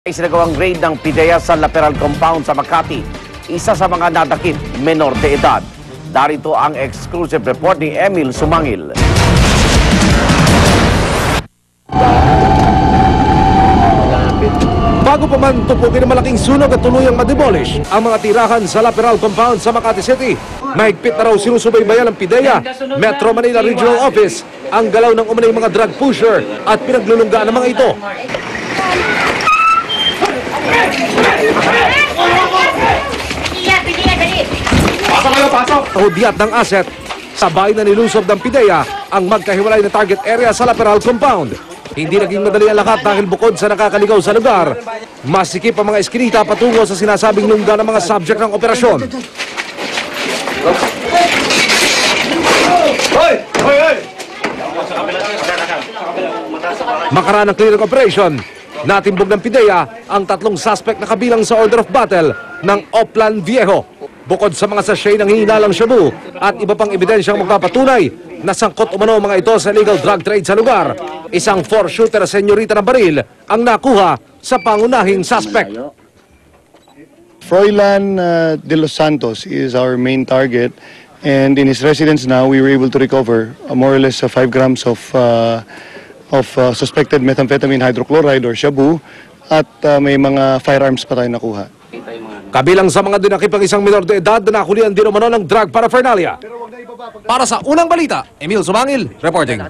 Isinagawang raid ng PIDEA sa Laperal Compound sa Makati. Isa sa mga nadakip, menor de edad. Darito ang exclusive report ni Emil Sumangil. Bago pa man tupukin ng malaking sunog at tuluyang ma-demolish ang mga tirahan sa Laperal Compound sa Makati City, mahigpit na raw sinusubaybayan ng PIDEA, Metro Manila Regional Office, ang galaw ng umunay mga drug pusher at pinaglulunggaan ng mga ito. Hudyat ng asset, sabay na nilusob ng PIDEA ang magkahiwalay na target area sa Laperal Compound. Hindi naging madali ang lakat dahil bukod sa nakakaligaw sa lugar, masikip ang mga eskinita patungo sa sinasabing lungga ng mga subject ng operasyon. Makaraan ng clearing operation, natimbog ng PIDEA ang tatlong suspect na kabilang sa order of battle ng Oplan Viejo. Bukod sa mga sachet ng hihinalang shabu at iba pang ebidensyang magpapatunay na sangkot umano mga ito sa illegal drug trade sa lugar, isang 4-shooter senyorita ng baril ang nakuha sa pangunahing suspect. Froilan de los Santos is our main target, and in his residence now we were able to recover more or less 5 grams of suspected methamphetamine hydrochloride or shabu, at may mga firearms pa tayo nakuha. Kabilang sa mga dinakip ang isang minor de edad na nakulian din umano ng drug paraphernalia. Para sa unang balita, Emil Sumangil, reporting.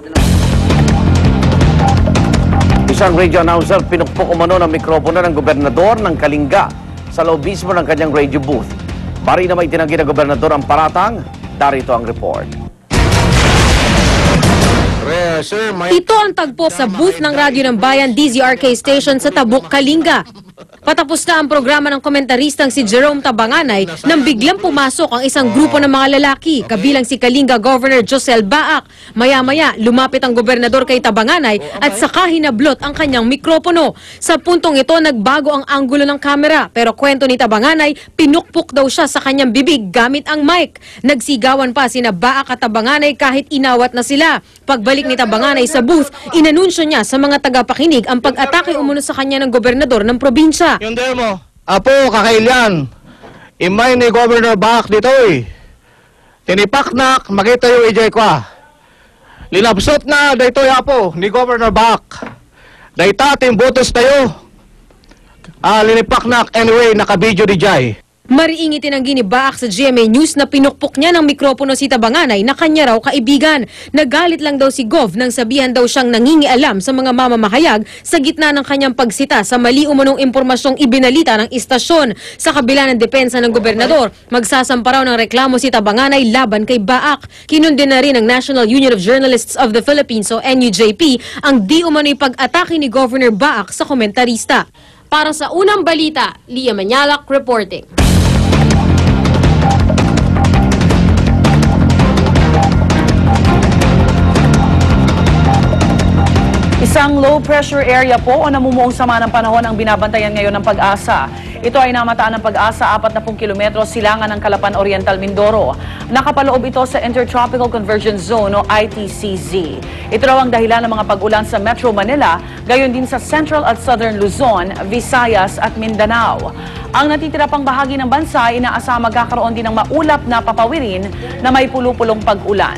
Isang radio announcer pinukpok umano ng mikropono ng gobernador ng Kalinga sa loob mismo ng kanyang radio booth. Bari na may tinanggi ng gobernador ang paratang, darito ang report. Ito ang tagpo sa booth ng Radyo ng Bayan DZRK station sa Tabuk, Kalinga. Patapos na ang programa ng komentaristang si Jerome Tabanganay nang biglang pumasok ang isang grupo ng mga lalaki, kabilang si Kalinga Governor Josel Baak. Maya-maya, lumapit ang gobernador kay Tabanganay at saka hinablot ang kanyang mikropono. Sa puntong ito, nagbago ang anggulo ng kamera, pero kwento ni Tabanganay, pinukpok daw siya sa kanyang bibig gamit ang mic. Nagsigawan pa sina Baak at Tabanganay kahit inawat na sila. Pagbalik ni Tabanganay sa booth, inanunsyo niya sa mga tagapakinig ang pag-atake umano sa kanya ng gobernador ng probinsya. Yung demo, apo, kakailyan. Imay ni Governor Baak dito eh. Tinipaknak, makita yung ijay kwa. Linabsot na, dito apo, ni Governor Baak. Dayta, timbutos tayo. Linipaknak, anyway, nakabidyo di jay. Mariing itinanggi ni Baak sa GMA News na pinukpok niya ng mikropono si Tabanganay na kanya raw kaibigan. Nagalit lang daw si Gov nang sabihan daw siyang nangingialam sa mga mamamahayag sa gitna ng kanyang pagsita sa mali umunong impormasyong ibinalita ng istasyon. Sa kabila ng depensa ng gobernador, magsasampa raw ng reklamo si Tabanganay laban kay Baak. Kinundi na rin ng National Union of Journalists of the Philippines o NUJP ang di umano'y pag-atake ni Governor Baak sa komentarista. Para sa unang balita, Lia Manyalak reporting. Isang low-pressure area po o namumuong sama ng panahon ang binabantayan ngayon ng Pag-asa. Ito ay namataan ng Pag-asa 40 kilometros silangan ng Calapan Oriental, Mindoro. Nakapaloob ito sa Intertropical Convergence Zone o ITCZ. Ito raw ang dahilan ng mga pag-ulan sa Metro Manila, gayon din sa Central at Southern Luzon, Visayas at Mindanao. Ang natitira pang bahagi ng bansa ay inaasama magkakaroon din ng maulap na papawirin na may pulupulong pag-ulan.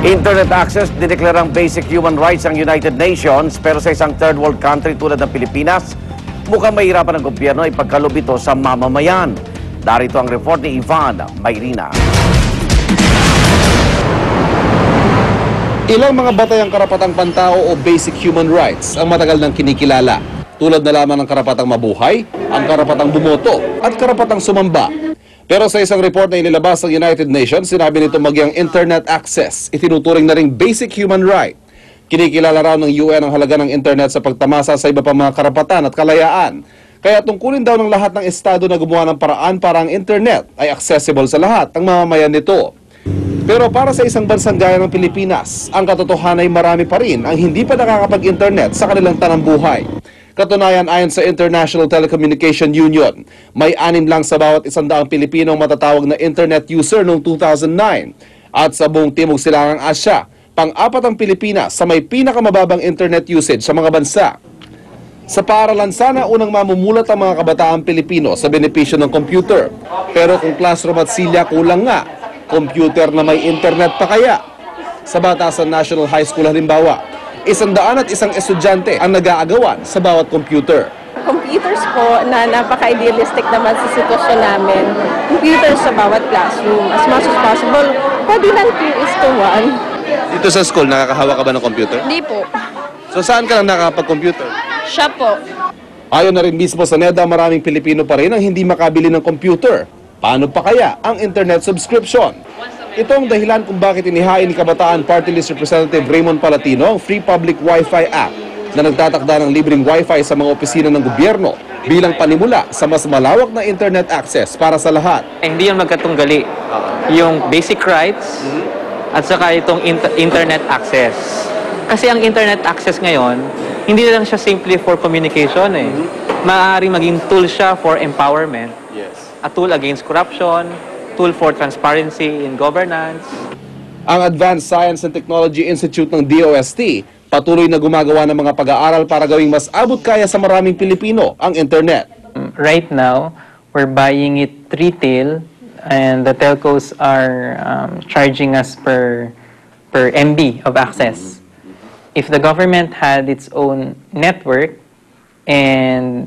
Internet access dineklarang basic human rights ang United Nations, pero sa isang third world country tulad ng Pilipinas, mukhang mahirapan ng gobyerno ipagkaloob ito sa mamamayan. Darito ang report ni Ivan Mayrina. Ilang mga batayang karapatang pantao o basic human rights ang matagal nang kinikilala. Tulad na lamang ng karapatang mabuhay, ang karapatang bumoto at karapatang sumamba. Pero sa isang report na inilabas ng United Nations, sinabi nito magyang internet access, itinuturing na ring basic human right. Kinikilala raw ng UN ang halaga ng internet sa pagtamasa sa iba pang mga karapatan at kalayaan. Kaya tungkulin daw ng lahat ng estado na gumawa ng paraan para ang internet ay accessible sa lahat ng mamamayan nito. Pero para sa isang bansang gaya ng Pilipinas, ang katotohanan ay marami pa rin ang hindi pa nakakapag-internet sa kanilang tanang buhay. Katunayan, ayon sa International Telecommunication Union, may 6 lang sa bawat 100 Pilipino ang matatawag na internet user noong 2009. At sa buong Timog Silangang Asya, Pang-apat ang Pilipinas sa may pinakamababang internet usage sa mga bansa. Sa paaralan sana unang mamumulat ang mga kabataang Pilipino sa benepisyo ng computer. Pero kung classroom at silya kulang nga, computer na may internet pa kaya? Sa Batasan National High School halimbawa, 101 estudyante ang nag-aagawan sa bawat computer. Computers po na napaka-idealistic naman sa sitwasyon namin. Computers sa bawat classroom. As much as possible, pwede lang 2:1. Dito sa school, nakakahawa ka ba ng computer? Hindi po. So saan ka lang nakakapag-computer? Siya po. Ayon na rin mismo sa NEDA, maraming Pilipino pa rin ang hindi makabili ng computer. Paano pa kaya ang internet subscription? Ito ang dahilan kung bakit inihain ni Kabataan Party List Representative Raymond Palatino ang Free Public Wi-Fi Act na nagtatakda ng libreng Wi-Fi sa mga opisina ng gobyerno bilang panimula sa mas malawak na internet access para sa lahat. Hindi yan magkatunggali. Yung basic rights at saka itong internet access. Kasi ang internet access ngayon, hindi lang siya simply for communication eh. Maaaring maging tool siya for empowerment. A tool against corruption, tool for transparency in governance. Ang Advanced Science and Technology Institute ng DOST patuloy na gumagawa ng mga pag-aaral para gawing mas abot kaya sa maraming Pilipino ang internet. Right now, we're buying it retail and the telcos are charging us per MB of access. If the government had its own network and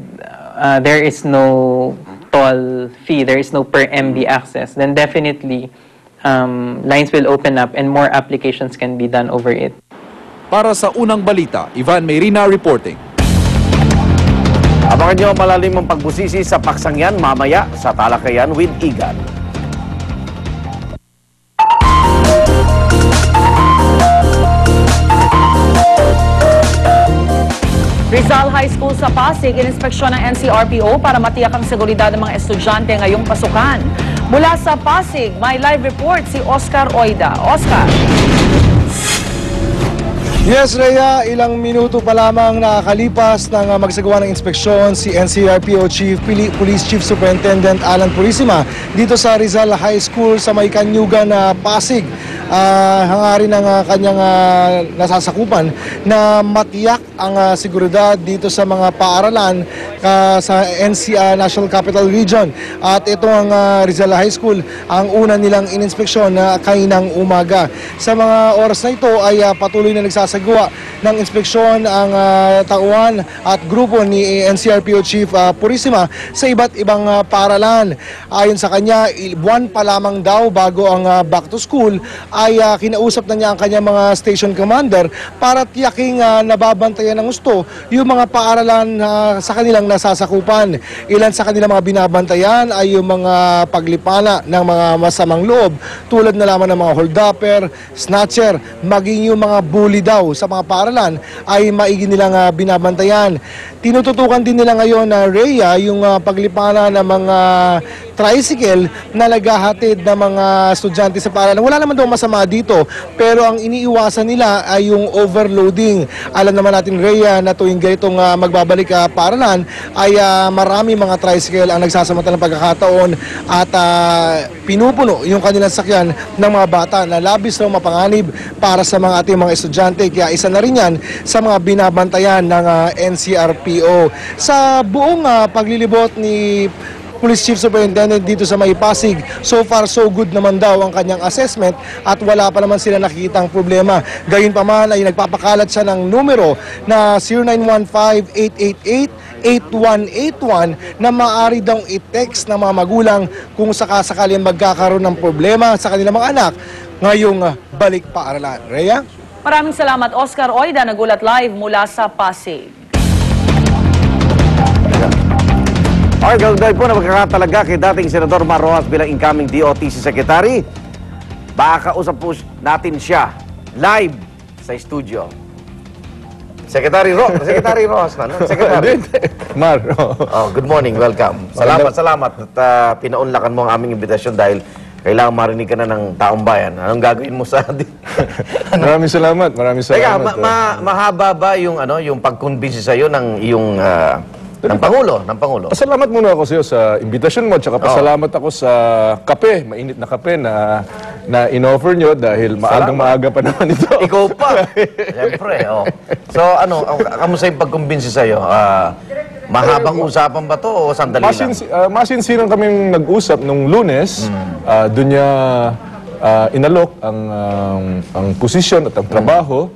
there is no toll fee, there is no per MB access, then definitely lines will open up and more applications can be done over it. Para sa Unang Balita, Ivan Mayrina reporting. Abangan nyo ang malalimang pagbusisi sa paksang yan mamaya sa Talakayan with Igan. Rizal High School sa Pasig, ininspeksyon ng NCRPO para matiyak ang seguridad ng mga estudyante ngayong pasukan. Mula sa Pasig, may live report si Oscar Oida. Oscar. Yes, Rhea, ilang minuto pa lamang nakakalipas nang magsagawa ng inspeksyon si NCRPO Police Chief Superintendent Alan Purisima dito sa Rizal High School sa may Kanyugan, Pasig. Hangarin ng kanyang nasasakupan na matiyak ang seguridad dito sa mga paaralan sa NCR National Capital Region. At ito ang Rizal High School, ang una nilang ininspeksyon na kaninang umaga. Sa mga oras na ito ay patuloy na nagsasagawa ng inspeksyon ang tauhan at grupo ni NCRPO Chief Purisima sa iba't ibang paaralan. Ayon sa kanya, buwan pa lamang daw bago ang back to school ay kinausap na niya ang kanyang mga station commander para tiyaking nababantayan ng gusto yung mga paaralan sa kanilang nasasakupan. Ilan sa kanilang mga binabantayan ay yung mga paglipana ng mga masamang loob tulad na lamang ng mga holdupper, snatcher, maging yung mga bully daw sa mga paaralan ay maigi nilang binabantayan. Tinututukan din nila ngayon na Rhea yung paglipana ng mga tricycle na naghahatid ng mga estudyante sa paaralan. Wala naman daw masama dito, pero ang iniiwasan nila ay yung overloading. Alam naman natin, Rhea, na tuwing ganitong magbabalik paaralan ay marami mga tricycle ang nagsasamantalang pagkakataon at pinupuno yung kanilang sakyan ng mga bata na labis na mapanganib para sa mga ating mga estudyante. Kaya isa na rin yan sa mga binabantayan ng NCRPO. Sa buong paglilibot ni Police Chief Superintendent dito sa May Pasig, so far so good naman daw ang kanyang assessment at wala pa naman sila nakikitang problema. Gayunpaman ay nagpapakalat siya ng numero na 0915-888-8181 na maaari daw i-text ng mga magulang kung sakasakali magkakaroon ng problema sa kanilang mga anak ngayong balik paaralan. Rhea? Maraming salamat, Oscar Oida, nagulat live mula sa Pasig. Okay, gagawin po na magkakatalaga kay dating Senador Mar Rojas bilang incoming DOTC Secretary. Baka usap po natin siya live sa studio. Secretary Rojas na, no? Secretary. Mar. Good morning, welcome. Salamat at pinaunlakan mo ang aming imbitasyon dahil kailangan marinig ka na ng taong bayan. Anong gagawin mo sa atin? Maraming salamat. Teka, mahaba ba yung pag-convince sa'yo ng iyong ng Pangulo? Salamat muna ako sa iyo sa imbitasyon mo, tsaka pasalamat ako sa kape, mainit na kape na na inoffer nyo dahil maaga pa naman ito. Ikaw pa. Siyempre, oh. So, ano, kamusta yung pagkumbinsi sa'yo? Mahabang usapan ba to o sandali lang? Masinsinan kaming nag-usap nung Lunes. Doon niya inalok ang posisyon at ang trabaho.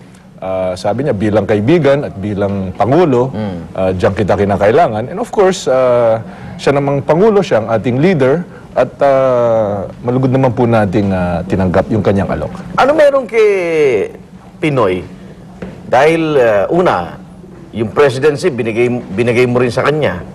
Sabi niya, bilang kaibigan at bilang Pangulo, diyan kita kinakailangan. And of course, siya namang Pangulo, siya ang ating leader. At malugod naman po nating tinanggap yung kanyang alok. Ano meron kay Pinoy? Dahil una, yung presidency binigay mo rin sa kanya.